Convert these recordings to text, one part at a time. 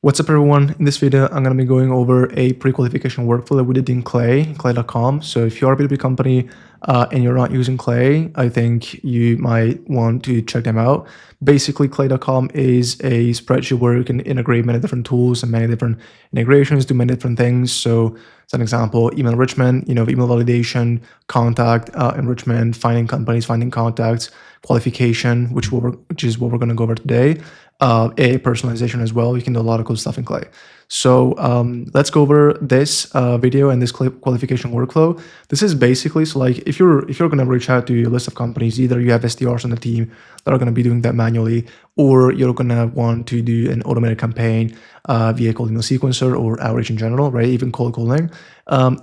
What's up everyone? In this video, I'm going to be going over a pre-qualification workflow that we did in clay.com. So if you're a B2B company and you're not using Clay, I think you might want to check them out. Basically, clay.com is a spreadsheet where you can integrate many different tools and many different integrations, do many different things. So as an example, email enrichment, email validation, contact enrichment, finding companies, finding contacts, qualification, which is what we're going to go over today. AI personalization as well. You can do a lot of cool stuff in Clay. So let's go over this video and this qualification workflow. This is basically, so like if you're going to reach out to a list of companies, either you have SDRs on the team that are going to be doing that manually, or you're going to want to do an automated campaign via cold email sequencer or outreach in general, right? Even cold calling.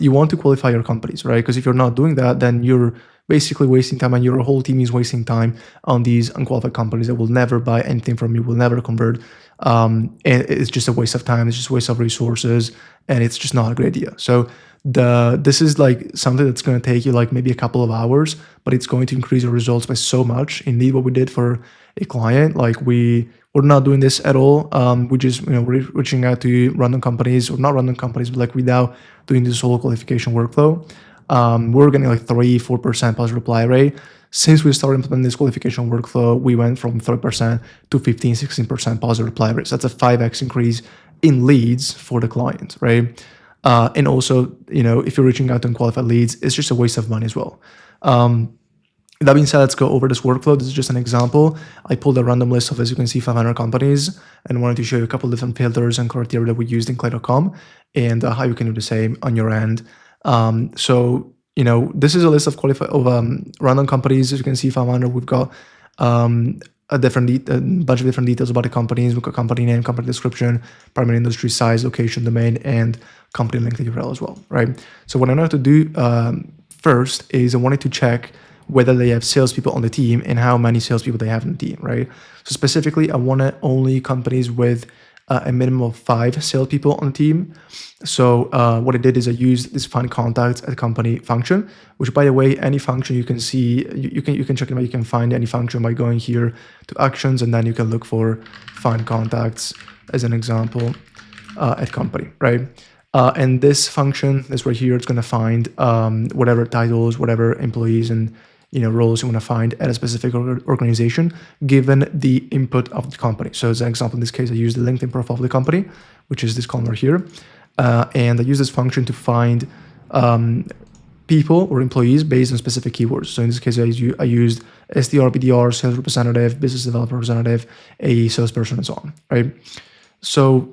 You want to qualify your companies, right? Because if you're not doing that, then you're basically wasting time and your whole team is wasting time on these unqualified companies that will never buy anything from you, will never convert. And it's just a waste of time. It's just a waste of resources, and it's just not a great idea. So this is like something that's going to take you like maybe a couple of hours, but it's going to increase your results by so much. Indeed, what we did for a client, like we're not doing this at all. We just, we're reaching out to random companies, or not random companies, but like without doing this whole qualification workflow. We're getting like 3-4% positive reply rate. Since we started implementing this qualification workflow, we went from 3% to 15-16% positive reply rate. So that's a 5x increase in leads for the client, right? And also, if you're reaching out to unqualified leads, it's just a waste of money as well. That being said, let's go over this workflow. This is just an example. I pulled a random list of, as you can see, 500 companies, and wanted to show you a couple of different filters and criteria that we used in clay.com and how you can do the same on your end. So this is a list of random companies. As you can see, 500. We've got a bunch of different details about the companies. We've got company name, company description, primary industry, size, location, domain, and company link URL as well, right? So what I wanted to do first is I wanted to check whether they have salespeople on the team and how many salespeople they have in the team, right? So specifically, I wanted only companies with a minimum of 5 salespeople on the team. So what I did is I used this find contacts at company function, which, by the way, any function you can see, you can check it out. You can find any function by going here to actions, and then you can look for find contacts as an example at company, right? And this function, this right here, it's going to find whatever titles, whatever employees and roles you want to find at a specific organization, given the input of the company. So as an example, in this case, I use the LinkedIn profile of the company, which is this column right here. And I use this function to find people or employees based on specific keywords. So in this case, I used SDR, BDR, sales representative, business developer representative, a salesperson, and so on, right? So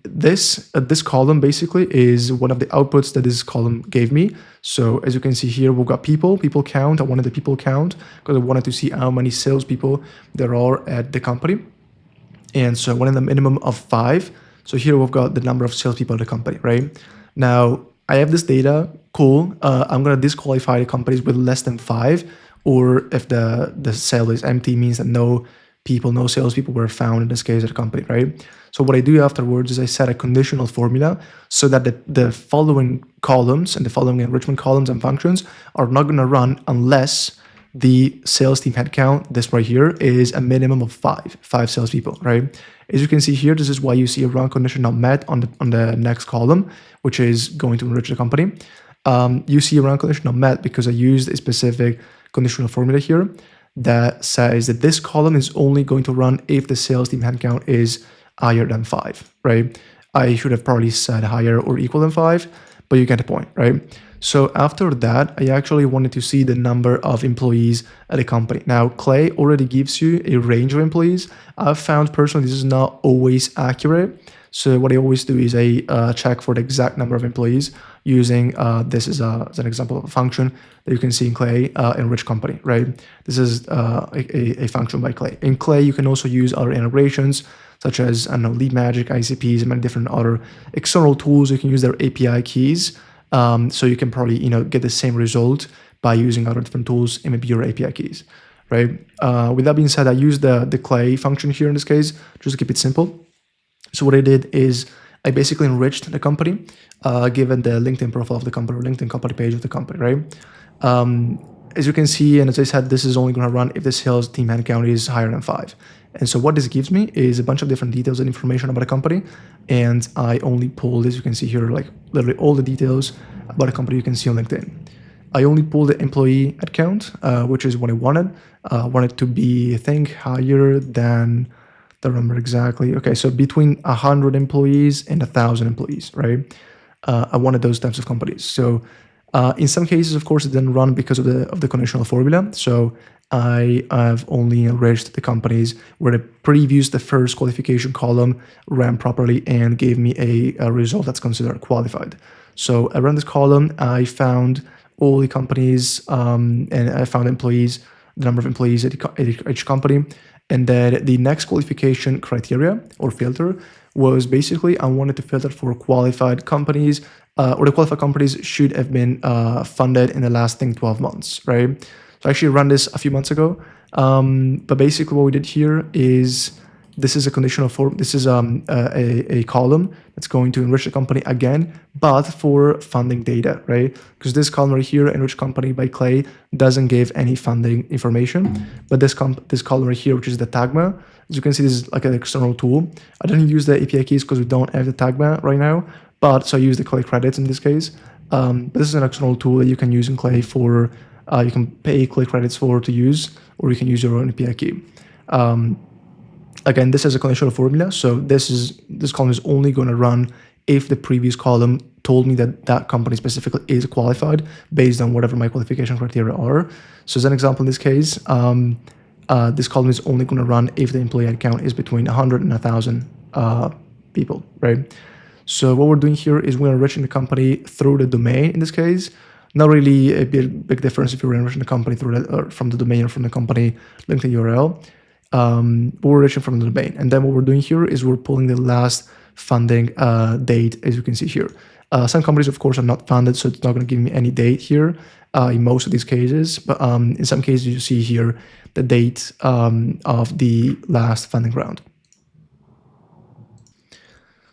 this column basically is one of the outputs that this column gave me. So as you can see here, we've got people count. I wanted the people count because I wanted to see how many salespeople there are at the company. And so I wanted a minimum of 5. So here we've got the number of salespeople at the company, right? Now I have this data, cool. I'm going to disqualify the companies with less than 5, or if the cell is empty, means that no salespeople were found in this case at the company, right? So what I do afterwards is I set a conditional formula so that the following columns and the following enrichment columns and functions are not going to run unless the sales team headcount, this right here, is a minimum of 5 salespeople, right? As you can see here, this is why you see a run condition not met on the next column, which is going to enrich the company. You see a run condition not met because I used a specific conditional formula here that says that this column is only going to run if the sales team headcount is higher than 5, right? I should have probably said higher or equal than 5, but you get the point, right? So after that, I actually wanted to see the number of employees at a company. Now, Clay already gives you a range of employees. I've found personally this is not always accurate. So what I always do is I check for the exact number of employees using this as an example of a function that you can see in Clay, enrich company, right? This is a function by Clay. In Clay, you can also use other integrations such as, Lead Magic, ICPs, and many different other external tools. You can use their API keys. So you can probably, get the same result by using other different tools and maybe your API keys, right? With that being said, I use the Clay function here in this case, just to keep it simple. So what I did is I basically enriched the company, given the LinkedIn profile of the company or LinkedIn company page of the company, right? as you can see, and as I said, this is only going to run if the sales team headcount is higher than 5. And so what this gives me is a bunch of different details and information about a company. And I only pulled, as you can see here, like literally all the details about a company you can see on LinkedIn. I only pulled the employee account, which is what I wanted. Wanted to be, I think, higher than, don't remember exactly. Okay, so between 100 employees and 1,000 employees, right? I wanted those types of companies. So in some cases, of course, it didn't run because of the conditional formula. So I have only enriched the companies where the first qualification column ran properly and gave me a result that's considered qualified. So I ran this column, I found all the companies, and I found employees, the number of employees at each company. And then the next qualification criteria or filter was basically I wanted to filter for qualified companies, or the qualified companies should have been funded in the last 12 months, right? So I actually ran this a few months ago. But basically what we did here is this is a conditional form. This is a column that's going to enrich the company again, but for funding data, right? Because this column right here, enrich company by Clay, doesn't give any funding information. But this column right here, which is the tagma, as you can see, this is like an external tool. I didn't use the API keys because we don't have the tagma right now, but so I use the Clay credits in this case. But this is an external tool that you can use in Clay for, you can pay Clay credits for to use, or you can use your own API key. Again, this is a conditional formula, so this column is only going to run if the previous column told me that that company specifically is qualified based on whatever my qualification criteria are. So as an example, in this case, this column is only going to run if the employee headcount is between 100 and 1,000 people, right? So what we're doing here is we're enriching the company through the domain in this case. Not really a big difference if you're enriching the company through or from the domain or from the company LinkedIn URL. But we're enriching from the domain. And then what we're doing here is we're pulling the last funding date, as you can see here. Some companies, of course, are not funded, so it's not going to give me any date here in most of these cases. But in some cases, you see here the date of the last funding round.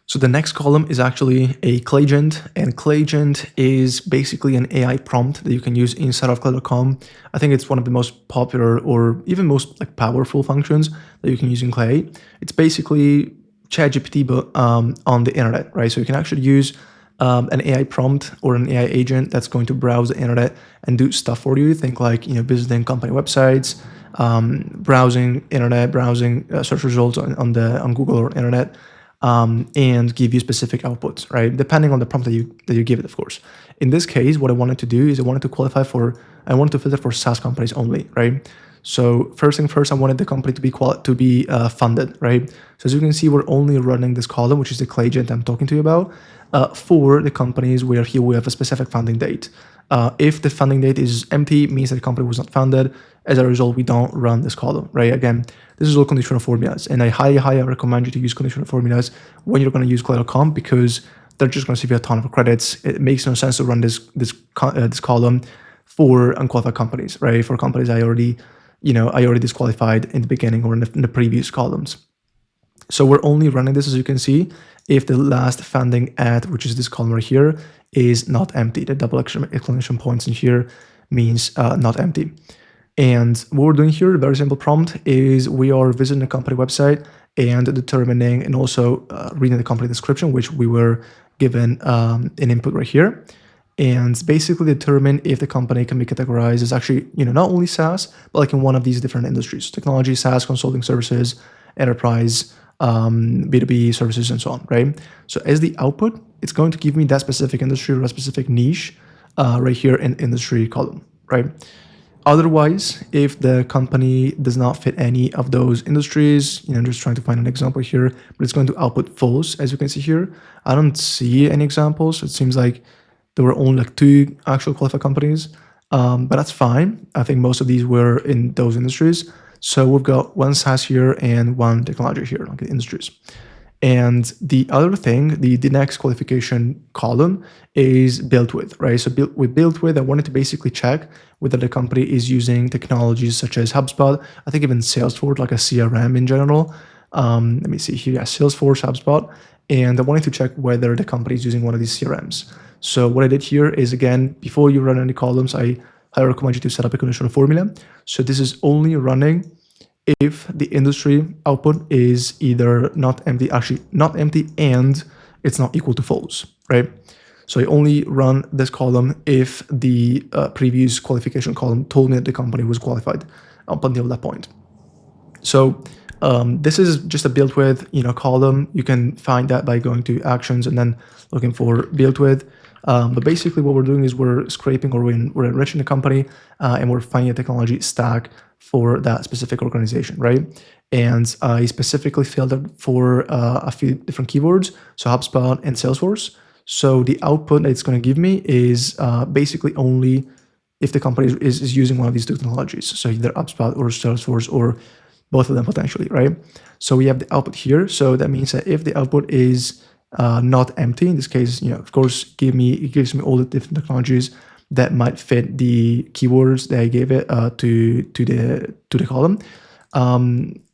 So the next column is actually a Clayagent, and Clayagent is basically an AI prompt that you can use inside of Clay.com. I think it's one of the most popular or even most like powerful functions that you can use in Clay. It's basically ChatGPT but on the internet, right? So you can actually use an AI prompt or an AI agent that's going to browse the internet and do stuff for you. Think like visiting company websites, browsing internet, browsing search results on Google or internet. And give you specific outputs, right? Depending on the prompt that you give it, of course. In this case, what I wanted to do is I wanted to filter for SaaS companies only, right? So first thing first, I wanted the company to be funded, right? So as you can see, we're only running this column, which is the Clayagent I'm talking to you about, for the companies where here we have a specific funding date. If the funding date is empty, it means that the company was not funded. As a result, we don't run this column, right? Again, this is all conditional formulas, and I highly recommend you to use conditional formulas when you're going to use Clay.com because they're just going to save you a ton of credits. It makes no sense to run this column for unqualified companies, right? For companies I already disqualified in the beginning or in the previous columns. So we're only running this, as you can see, if the last funding at, which is this column right here, is not empty. The double exclamation points in here means not empty. And what we're doing here, a very simple prompt, is we are visiting the company website and determining and also reading the company description, which we were given an input right here. And basically determine if the company can be categorized as actually, not only SaaS, but like in one of these different industries: technology, SaaS, consulting services, enterprise, B2B services, and so on, right? So as the output, it's going to give me that specific industry or a specific niche right here in industry column, right? Otherwise, if the company does not fit any of those industries, I'm just trying to find an example here, but it's going to output false, as you can see here. I don't see any examples. It seems like there were only like 2 actual qualified companies, but that's fine. I think most of these were in those industries. So we've got 1 SaaS here and 1 technology here, like the industries. And the other thing, the next qualification column is built with, right? So built with, I wanted to basically check whether the company is using technologies such as HubSpot, I think even Salesforce, like a CRM in general. Let me see here, yeah, Salesforce, HubSpot. And I wanted to check whether the company is using one of these CRMs. So what I did here is, again, before you run any columns, I highly recommend you to set up a conditional formula. So this is only running if the industry output is either not empty, actually not empty, and it's not equal to false, right? So I only run this column if the previous qualification column told me that the company was qualified up until that point. So this is just a built with column. You can find that by going to actions and then looking for built with. But basically what we're doing is we're scraping, or we're enriching the company, and we're finding a technology stack for that specific organization, right? And I specifically filtered for a few different keywords, so HubSpot and Salesforce. So the output that it's going to give me is basically only if the company is using one of these technologies. So either HubSpot or Salesforce, or both of them potentially, right? So we have the output here. So that means that if the output is not empty, in this case, of course, it gives me all the different technologies that might fit the keywords that I gave it to the column.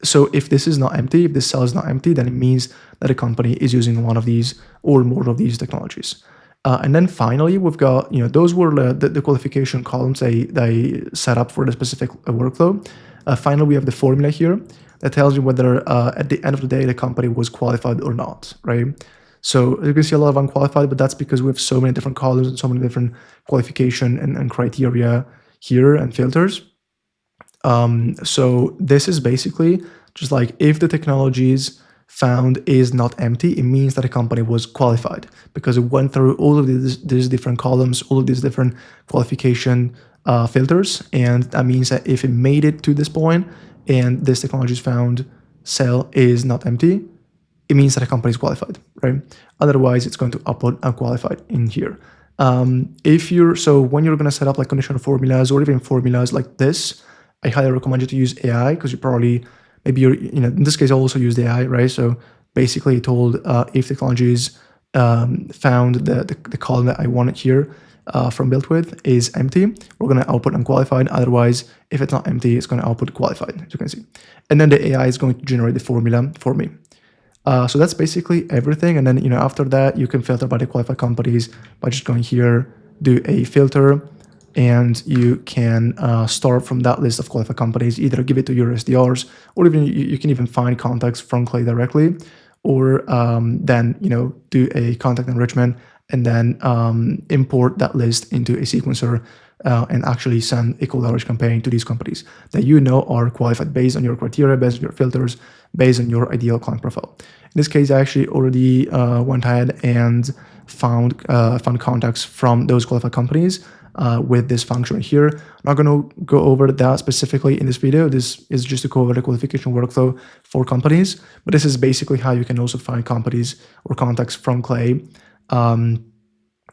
So if this is not empty, if this cell is not empty, then it means that a company is using one of these or more of these technologies. And then finally, we've got, those were the qualification columns I set up for the specific workflow. Finally, we have the formula here that tells you whether at the end of the day, the company was qualified or not, right? So you can see a lot of unqualified, but that's because we have so many different columns and so many different qualification and criteria here and filters. So this is basically just like if the technologies found is not empty, it means that a company was qualified because it went through all of these different columns, all of these different qualification filters. And that means that if it made it to this point and this technologies found cell is not empty, it means that a company is qualified, right? Otherwise, it's going to output unqualified in here. So when you're going to set up like conditional formulas or even formulas like this, I highly recommend you to use AI because you probably, in this case, I'll also use the AI, right? So basically it told if technologies found the column that I wanted here from built with is empty, we're going to output unqualified. Otherwise, if it's not empty, it's going to output qualified, as you can see. And then the AI is going to generate the formula for me. So that's basically everything. And then, after that, you can filter by the qualified companies by just going here, do a filter, and you can start from that list of qualified companies, either give it to your SDRs, or even you can even find contacts from Clay directly, or then, do a contact enrichment and then import that list into a sequencer and actually send a cold outreach campaign to these companies that are qualified based on your criteria, based on your filters, based on your ideal client profile. In this case, I actually already went ahead and found contacts from those qualified companies with this function here. I'm not going to go over that specifically in this video. This is just to cover the qualification workflow for companies, but this is basically how you can also find companies or contacts from Clay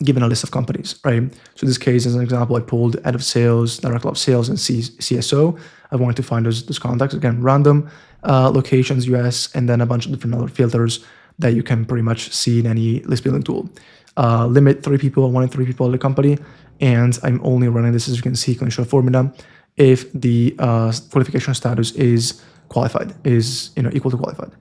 given a list of companies, right? So in this case, as an example, I pulled head of sales, director of sales, and CSO. I wanted to find those contacts, again, random locations, US, and then a bunch of different other filters that you can pretty much see in any list building tool. Limit 3 people, 1 in 3 people at the company, and I'm only running this, as you can see, conditional formula, if the qualification status is qualified, is equal to qualified.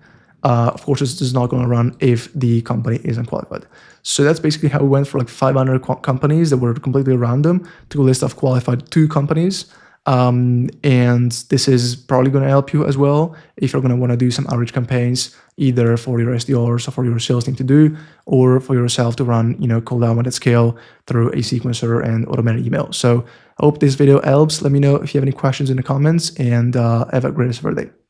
Of course, this is not going to run if the company is unqualified. So that's basically how we went for like 500 companies that were completely random to a list of qualified 2 companies. And this is probably going to help you as well if you're going to want to do some outreach campaigns, either for your SDRs or for your sales team to do, or for yourself to run, cold outbound at scale through a sequencer and automated email. So I hope this video helps. Let me know if you have any questions in the comments, and have a great rest of your day.